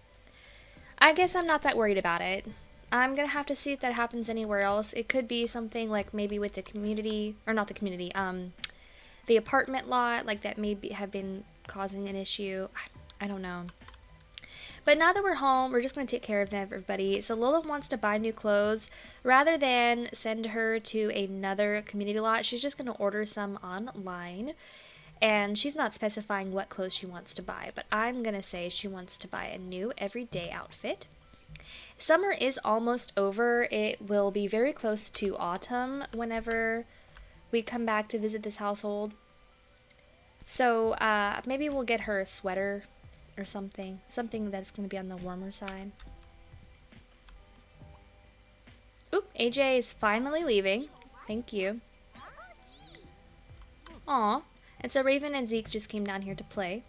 I guess I'm not that worried about it. I'm gonna have to see if that happens anywhere else. It could be something like maybe with the community, or not the community, the apartment lot, like that may have been causing an issue. I don't know. But now that we're home, we're just going to take care of everybody. So Lola wants to buy new clothes. Rather than send her to another community lot, she's just going to order some online. And she's not specifying what clothes she wants to buy, but I'm going to say she wants to buy a new everyday outfit. Summer is almost over. It will be very close to autumn whenever we come back to visit this household. So maybe we'll get her a sweater or something that's going to be on the warmer side. Oop, AJ is finally leaving. Thank you. Aw. And so Raven and Zeke just came down here to play.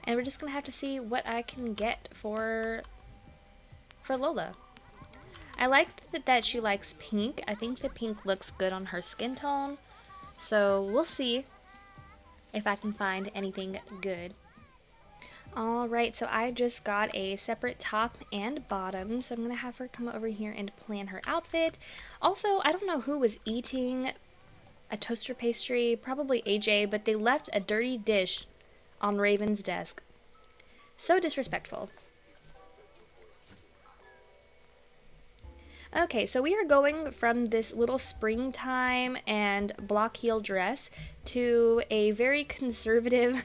And we're just going to have to see what I can get for Lola. I like that she likes pink. I think the pink looks good on her skin tone. So we'll see if I can find anything good. Alright, so I just got a separate top and bottom, so I'm going to have her come over here and plan her outfit. Also, I don't know who was eating a toaster pastry, probably AJ, but they left a dirty dish on Raven's desk. So disrespectful. Okay, so we are going from this little springtime and block heel dress to a very conservative,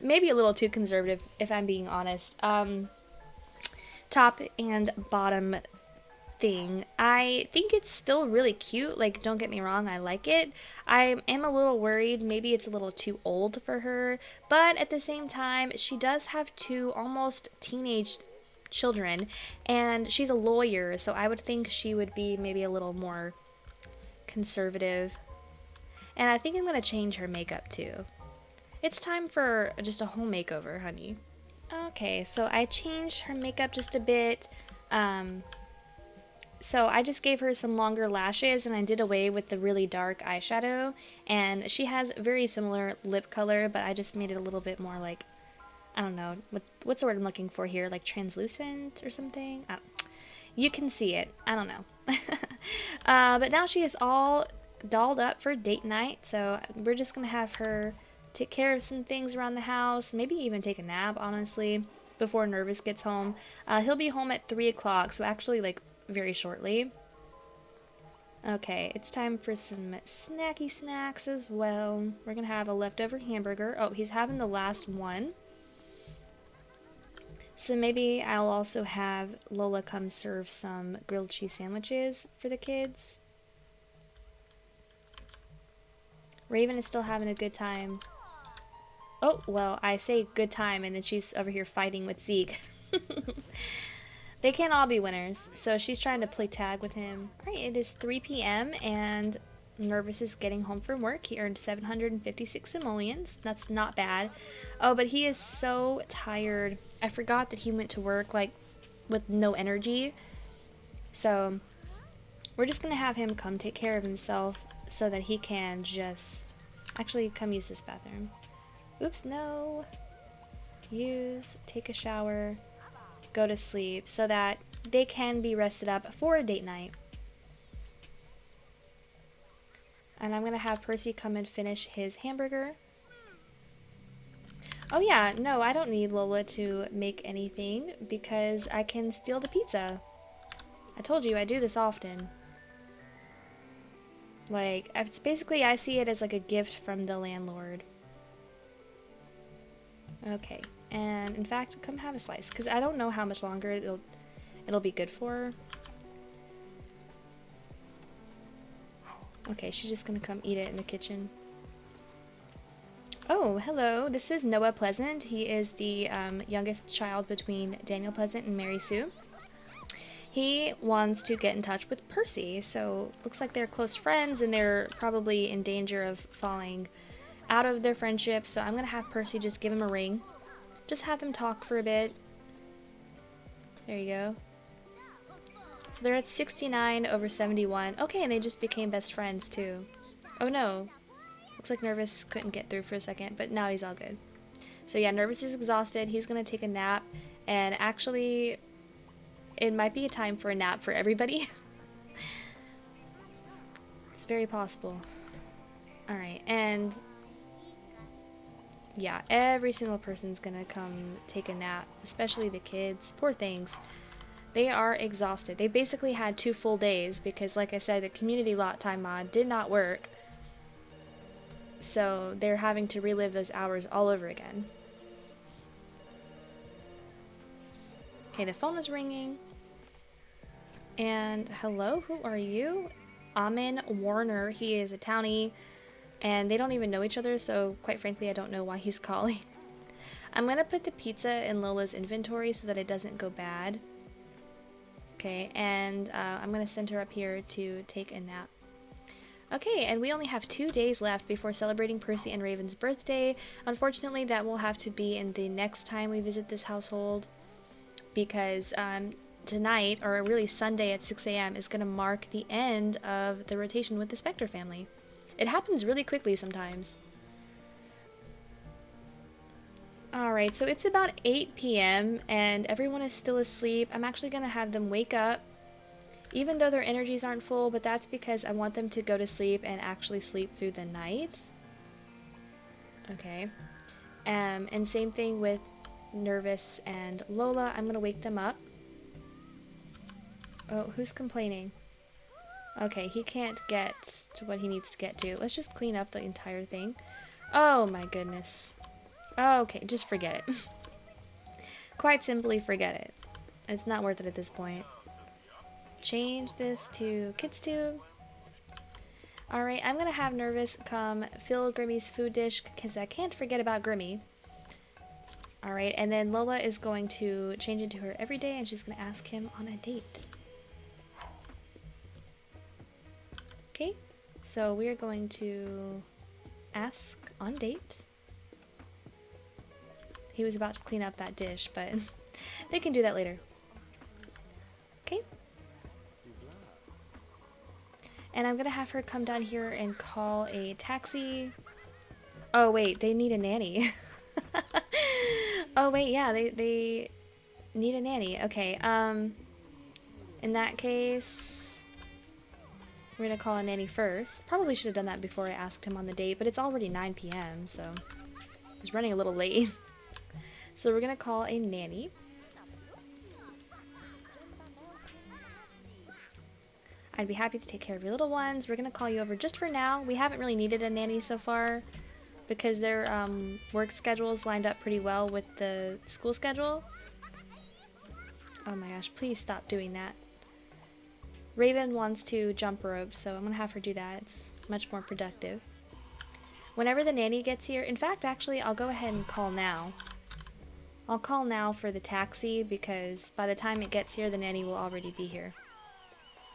maybe a little too conservative if I'm being honest, top and bottom thing. I think it's still really cute, like don't get me wrong, I like it. I am a little worried maybe it's a little too old for her, but at the same time she does have two almost teenage children and she's a lawyer, so I would think she would be maybe a little more conservative. And I think I'm going to change her makeup too. It's time for just a whole makeover, honey. Okay, so I changed her makeup just a bit. So I just gave her some longer lashes and I did away with the really dark eyeshadow. And she has very similar lip color, but I just made it a little bit more like, I don't know, what's the word I'm looking for here? Like translucent or something? You can see it. I don't know. But now she is all dolled up for date night, so we're just going to have her take care of some things around the house, maybe even take a nap, honestly, before Nervous gets home. He'll be home at 3 o'clock, so actually, like, very shortly. Okay, it's time for some snacky snacks as well. We're going to have a leftover hamburger. Oh, he's having the last one. So maybe I'll also have Lola come serve some grilled cheese sandwiches for the kids. Raven is still having a good time. Oh, well, I say good time and then she's over here fighting with Zeke. They can't all be winners, so she's trying to play tag with him. Alright, it is 3 p.m. and Nervous is getting home from work. He earned 756 simoleons. That's not bad. Oh, but he is so tired. I forgot that he went to work, like, with no energy. So, we're just going to have him come take care of himself so that he can just... Actually, come use this bathroom. Oops, no. Use, take a shower, go to sleep so that they can be rested up for a date night. And I'm going to have Percy come and finish his hamburger. Oh yeah, no, I don't need Lola to make anything because I can steal the pizza. I told you I do this often. Like, it's basically, I see it as like a gift from the landlord. Okay, and in fact, come have a slice because I don't know how much longer it'll be good for. Okay, she's just gonna come eat it in the kitchen. Oh, hello. This is Noah Pleasant. He is the youngest child between Daniel Pleasant and Mary Sue. He wants to get in touch with Percy, so looks like they're close friends and they're probably in danger of falling out of their friendship, so I'm going to have Percy just give him a ring. Just have them talk for a bit. There you go. So they're at 69 over 71. Okay, and they just became best friends too. Oh no. Looks like Nervous couldn't get through for a second, but now he's all good. So yeah, Nervous is exhausted. He's going to take a nap, And actually, it might be a time for a nap for everybody. It's very possible. Alright, and yeah, every single person's gonna come take a nap, especially the kids. Poor things. They are exhausted. They basically had 2 full days because, like I said, the community lot time mod did not work. So they're having to relive those hours all over again. Okay, the phone is ringing. And hello, who are you? Amin Warner. He is a townie, and they don't even know each other, so quite frankly, I don't know why he's calling. I'm gonna put the pizza in Lola's inventory so that it doesn't go bad. Okay, and I'm gonna send her up here to take a nap. Okay, and we only have 2 days left before celebrating Percy and Raven's birthday. Unfortunately, that will have to be in the next time we visit this household, because tonight, or really Sunday at 6 a.m. is going to mark the end of the rotation with the Specter family. It happens really quickly sometimes. Alright, so it's about 8 p.m. and everyone is still asleep. I'm actually going to have them wake up, even though their energies aren't full, but that's because I want them to go to sleep and actually sleep through the night. Okay. And same thing with Nervous and Lola. I'm going to wake them up. Oh, who's complaining? Okay, he can't get to what he needs to get to. Let's just clean up the entire thing. Oh my goodness. Okay, just forget it. Quite simply forget it. It's not worth it at this point. Change this to Kids Tube. Alright, I'm gonna have Nervous come fill Grimmy's food dish because I can't forget about Grimmy. Alright, and then Lola is going to change into her everyday and she's gonna ask him on a date. Okay, so we are going to ask on date. He was about to clean up that dish, but they can do that later. Okay. And I'm gonna have her come down here and call a taxi. Oh wait, they need a nanny. Oh wait, yeah, they need a nanny. Okay, in that case, we're gonna call a nanny first. Probably should have done that before I asked him on the date, but it's already 9 p.m., so I was running a little late. So we're gonna call a nanny. I'd be happy to take care of your little ones. We're gonna call you over just for now. We haven't really needed a nanny so far because their work schedules lined up pretty well with the school schedule. Oh my gosh, please stop doing that. Raven wants to jump rope, so I'm gonna have her do that. It's much more productive. Whenever the nanny gets here, in fact, actually, I'll go ahead and call now. I'll call now for the taxi because by the time it gets here, the nanny will already be here.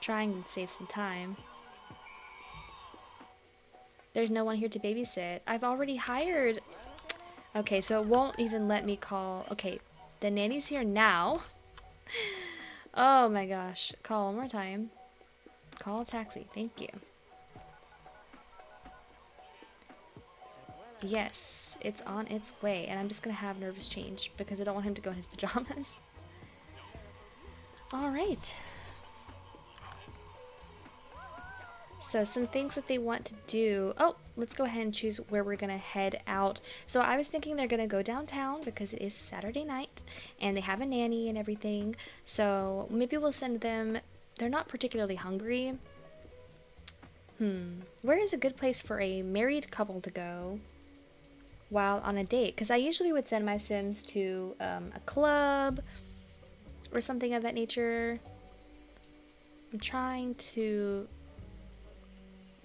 Trying to save some time. There's no one here to babysit. I've already hired. Okay, so it won't even let me call. Okay, the nanny's here now. Oh my gosh. Call one more time. Call a taxi. Thank you. Yes, it's on its way. And I'm just going to have Nervous change because I don't want him to go in his pajamas. Alright. So some things that they want to do. Oh, let's go ahead and choose where we're going to head out. So I was thinking they're going to go downtown because it is Saturday night and they have a nanny and everything. So maybe we'll send them. They're not particularly hungry. Where is a good place for a married couple to go while on a date? Because I usually would send my Sims to a club or something of that nature. I'm trying to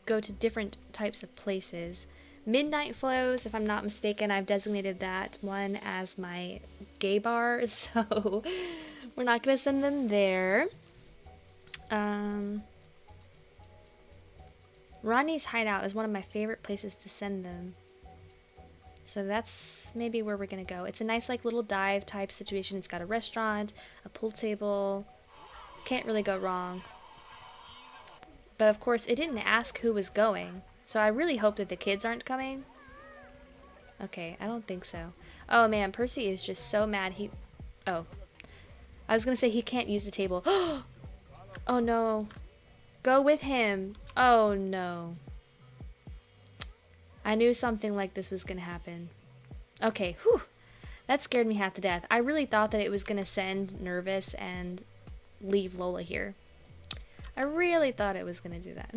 go to different types of places. Midnight Flows, if I'm not mistaken, I've designated that one as my gay bar, so we're not going to send them there. Rodney's Hideout is one of my favorite places to send them. So that's maybe where we're going to go. It's a nice like little dive type situation. It's got a restaurant, a pool table. Can't really go wrong. But of course, it didn't ask who was going, so I really hope that the kids aren't coming. Okay, I don't think so. Oh man, Percy is just so mad. Oh. I was gonna say he can't use the table. Oh no. Go with him. Oh no. I knew something like this was gonna happen. Okay, whew. That scared me half to death. I really thought that it was gonna send Nervous and leave Lola here. I really thought it was gonna do that.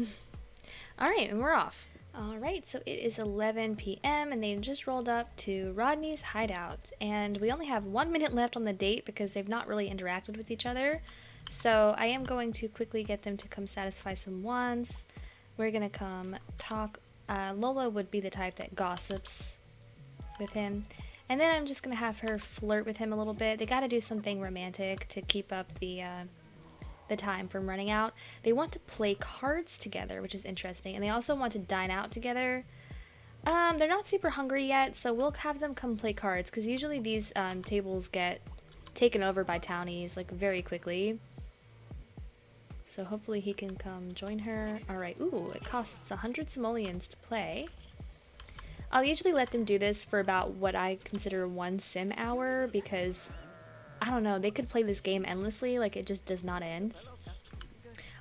Alright, and we're off. Alright, so it is 11 p.m. and they just rolled up to Rodney's hideout. And we only have 1 minute left on the date because they've not really interacted with each other. So I am going to quickly get them to come satisfy some wants. We're gonna come talk. Lola would be the type that gossips with him. And then I'm just gonna have her flirt with him a little bit. They gotta do something romantic to keep up the time from running out. They want to play cards together, which is interesting. And they also want to dine out together. They're not super hungry yet, so we'll have them come play cards, because usually these tables get taken over by townies, like, very quickly. So hopefully he can come join her. Alright, ooh, it costs 100 simoleons to play. I'll usually let them do this for about what I consider 1 sim hour, because, I don't know, they could play this game endlessly, like it just does not end.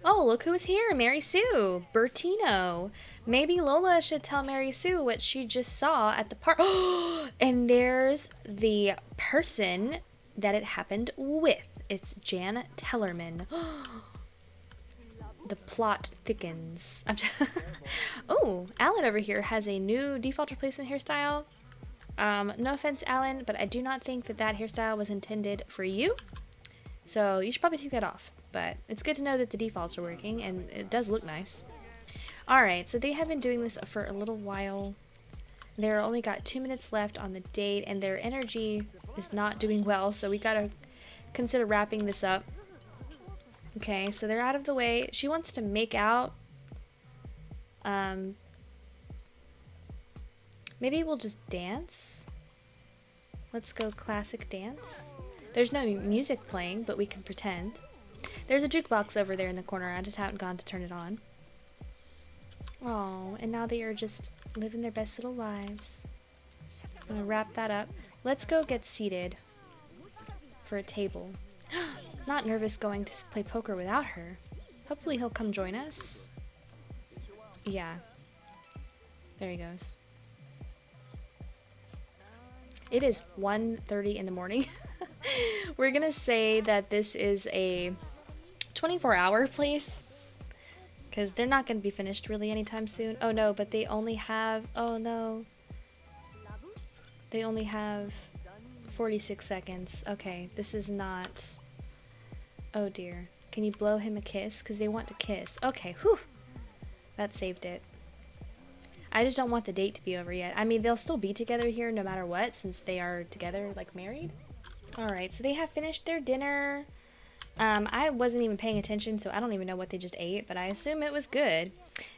Oh, look who is here, Mary Sue, Bertino. Maybe Lola should tell Mary Sue what she just saw at the park. And there's the person that it happened with. It's Jan Tellerman. The plot thickens. Oh, Alan over here has a new default replacement hairstyle. No offense, Alan, but I do not think that that hairstyle was intended for you. So you should probably take that off. But it's good to know that the defaults are working, and it does look nice. Alright, so they have been doing this for a little while. They're only got 2 minutes left on the date, and their energy is not doing well, so we gotta consider wrapping this up. Okay, so they're out of the way. She wants to make out. Maybe we'll just dance. Let's go classic dance. There's no music playing, but we can pretend. There's a jukebox over there in the corner. I just haven't gone to turn it on. Oh, and now they are just living their best little lives. I'm gonna wrap that up. Let's go get seated for a table. Not Nervous going to play poker without her. Hopefully he'll come join us. Yeah. There he goes. It is 1:30 in the morning. We're gonna say that this is a 24-hour place, because they're not gonna be finished really anytime soon. Oh no, but they only have, oh no. They only have 46 seconds. Okay, this is not... Oh dear. Can you blow him a kiss? Because they want to kiss. Okay, whew. That saved it. I just don't want the date to be over yet. I mean, they'll still be together here no matter what, since they are together, like, married. Alright, so they have finished their dinner. I wasn't even paying attention, so I don't even know what they just ate, but I assume it was good.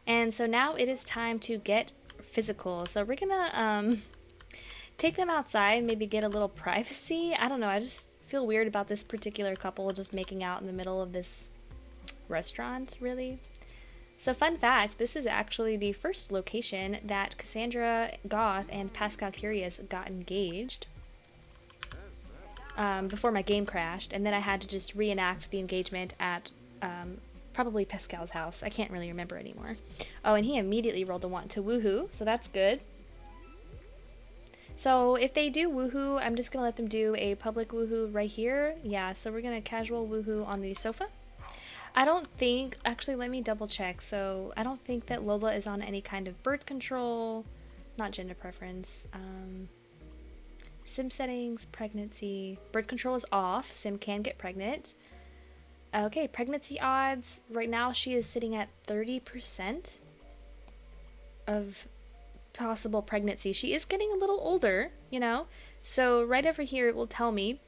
And so now it is time to get physical. So we're gonna, take them outside, maybe get a little privacy. I don't know, I just feel weird about this particular couple just making out in the middle of this restaurant, really. So fun fact, this is actually the first location that Cassandra Goth and Pascal Curious got engaged. Before my game crashed, and then I had to just reenact the engagement at probably Pascal's house. I can't really remember anymore. Oh, and he immediately rolled a want to woohoo, so that's good. So if they do woohoo, I'm just going to let them do a public woohoo right here. Yeah, so we're going to casual woohoo on the sofa. I don't think, actually let me double check. So I don't think that Lola is on any kind of birth control, not gender preference. Sim settings, pregnancy, birth control is off. Sim can get pregnant. Okay, pregnancy odds. Right now she is sitting at 30% of possible pregnancy. She is getting a little older, you know. So right over here it will tell me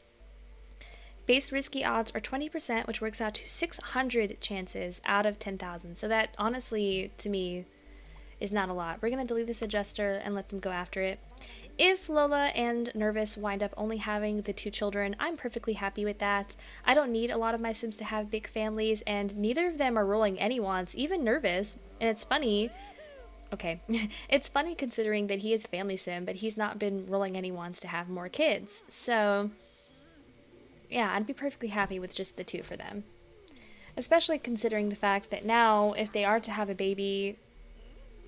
base risky odds are 20%, which works out to 600 chances out of 10,000. So that honestly to me is not a lot. We're going to delete this adjuster and let them go after it. If Lola and Nervous wind up only having the 2 children, I'm perfectly happy with that. I don't need a lot of my Sims to have big families, and neither of them are rolling any wants, even Nervous. And it's funny, okay, it's funny considering that he is family sim, but he's not been rolling any wants to have more kids. So yeah, I'd be perfectly happy with just the two for them. Especially considering the fact that now, if they are to have a baby,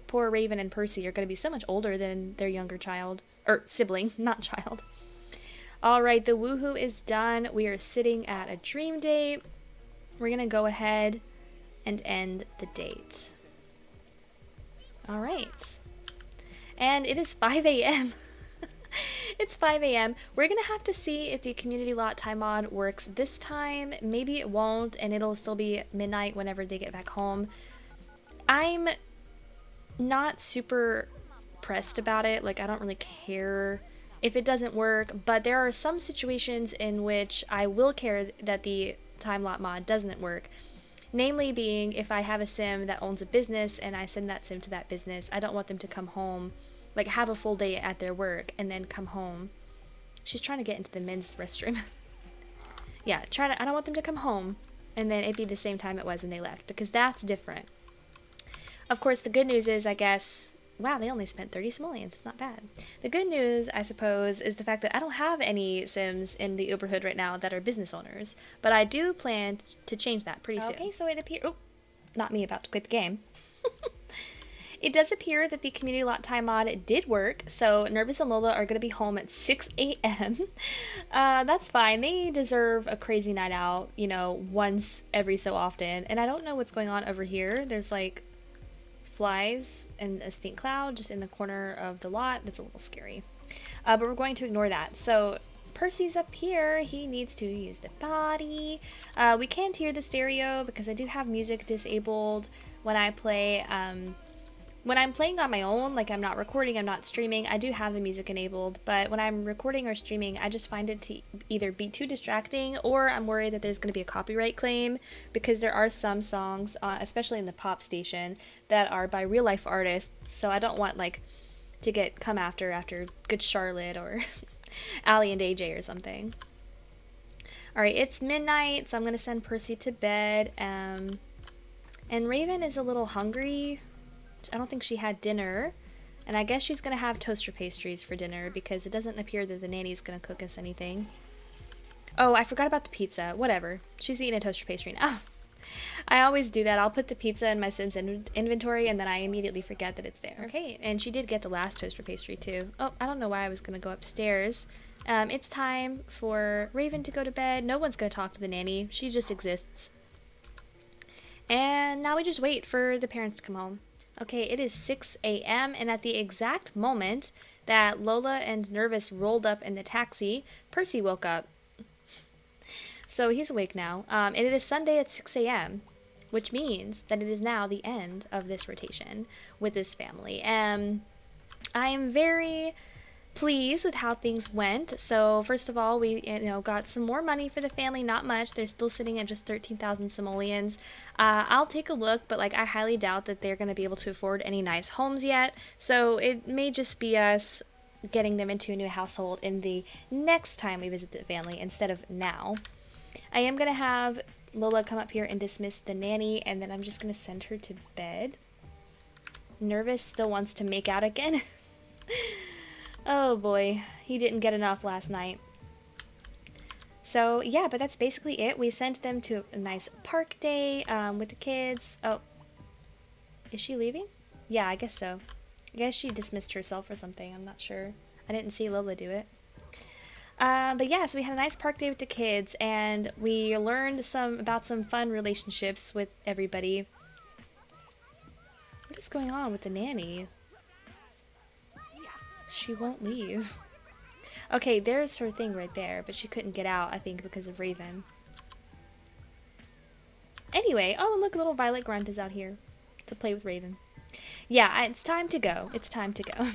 poor Raven and Percy are going to be so much older than their younger child. Or sibling, not child. Alright, the woohoo is done. We are sitting at a dream date. We're going to go ahead and end the date. Alright. And it is 5 a.m. It's 5 a.m. We're going to have to see if the community lot time mod works this time. Maybe it won't, and it'll still be midnight whenever they get back home. I'm not super pressed about it. Like, I don't really care if it doesn't work, but there are some situations in which I will care that the time lot mod doesn't work. Namely being if I have a sim that owns a business and I send that sim to that business, I don't want them to come home, like have a full day at their work and then come home. She's trying to get into the men's restroom. Yeah, I don't want them to come home and then it be the same time it was when they left, because that's different. Of course, the good news is, I guess, wow, they only spent 30 simoleons. It's not bad. The good news, I suppose, is the fact that I don't have any Sims in the Uberhood right now that are business owners, but I do plan to change that pretty soon. Okay, so it appears... Oh, not me about to quit the game. It does appear that the community lot time mod did work, so Nervous and Lola are going to be home at 6 a.m. That's fine. They deserve a crazy night out, you know, once every so often. And I don't know what's going on over here. There's like flies and a stink cloud just in the corner of the lot. That's a little scary. But we're going to ignore that. So Percy's up here. He needs to use the potty. We can't hear the stereo because I do have music disabled when I play. When I'm playing on my own, like I'm not recording, I'm not streaming, I do have the music enabled, but when I'm recording or streaming, I just find it to either be too distracting, or I'm worried that there's going to be a copyright claim, because there are some songs, especially in the pop station, that are by real life artists, so I don't want like to get come after Good Charlotte or Allie and AJ or something. Alright, it's midnight, so I'm going to send Percy to bed, and Raven is a little hungry. I don't think she had dinner, and I guess she's going to have toaster pastries for dinner because it doesn't appear that the nanny's going to cook us anything. Oh, I forgot about the pizza. Whatever. She's eating a toaster pastry now. I always do that. I'll put the pizza in my Sims inventory, and then I immediately forget that it's there. Okay, and she did get the last toaster pastry too. Oh, I don't know why I was going to go upstairs. It's time for Raven to go to bed. No one's going to talk to the nanny. She just exists. And now we just wait for the parents to come home. Okay, it is 6 a.m. and at the exact moment that Lola and Nervous rolled up in the taxi, Percy woke up. So he's awake now. And it is Sunday at 6 a.m., which means that it is now the end of this rotation with this family. I am very pleased with how things went. So first of all, we got some more money for the family. Not much. They're still sitting at just 13,000 simoleons. I'll take a look, but like I highly doubt that they're going to be able to afford any nice homes yet. So it may just be us getting them into a new household in the next time we visit the family instead of now. I am going to have Lola come up here and dismiss the nanny, and then I'm just going to send her to bed. Nervous still wants to make out again. Oh boy, he didn't get enough last night. So yeah, but that's basically it. We sent them to a nice park day with the kids. Oh, is she leaving? Yeah, I guess so. I guess she dismissed herself or something. I'm not sure. I didn't see Lola do it. But yeah, so we had a nice park day with the kids, and we learned about some fun relationships with everybody. What is going on with the nanny? She won't leave. Okay, there's her thing right there, but she couldn't get out, I think, because of Raven. Anyway, oh, look, little Violet Grunt is out here to play with Raven. Yeah, it's time to go. It's time to go.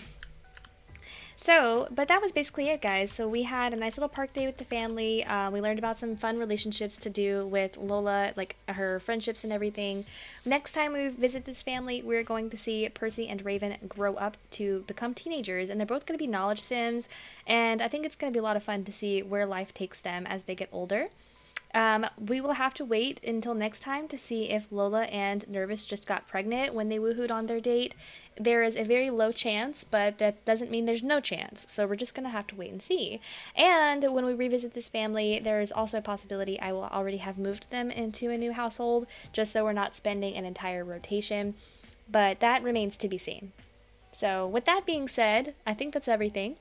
So, but that was basically it, guys. So we had a nice little park day with the family. We learned about some fun relationships to do with Lola, like her friendships and everything. Next time we visit this family, we're going to see Percy and Raven grow up to become teenagers, and they're both going to be knowledge sims, and I think it's going to be a lot of fun to see where life takes them as they get older. We will have to wait until next time to see if Lola and Nervous just got pregnant when they woohooed on their date. There is a very low chance, but that doesn't mean there's no chance. So we're just going to have to wait and see. And when we revisit this family, there's also a possibility I will already have moved them into a new household, just so we're not spending an entire rotation. But that remains to be seen. So, with that being said, I think that's everything.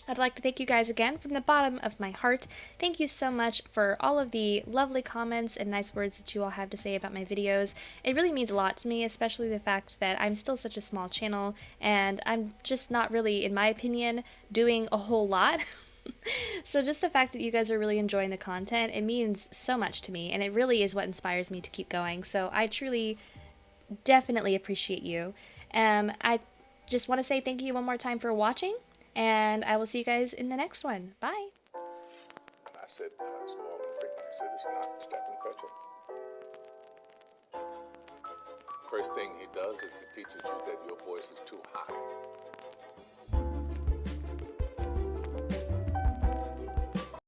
I'd like to thank you guys again from the bottom of my heart. Thank you so much for all of the lovely comments and nice words that you all have to say about my videos. It really means a lot to me, especially the fact that I'm still such a small channel and I'm just not really, in my opinion, doing a whole lot. So just the fact that you guys are really enjoying the content, it means so much to me, and it really is what inspires me to keep going. So I truly, definitely appreciate you. I just want to say thank you one more time for watching, and I will see you guys in the next one. Bye. And I said, it's Morgan Freeman. He said, it's not Stephen Fetcher. First thing he does is he teaches you that your voice is too high.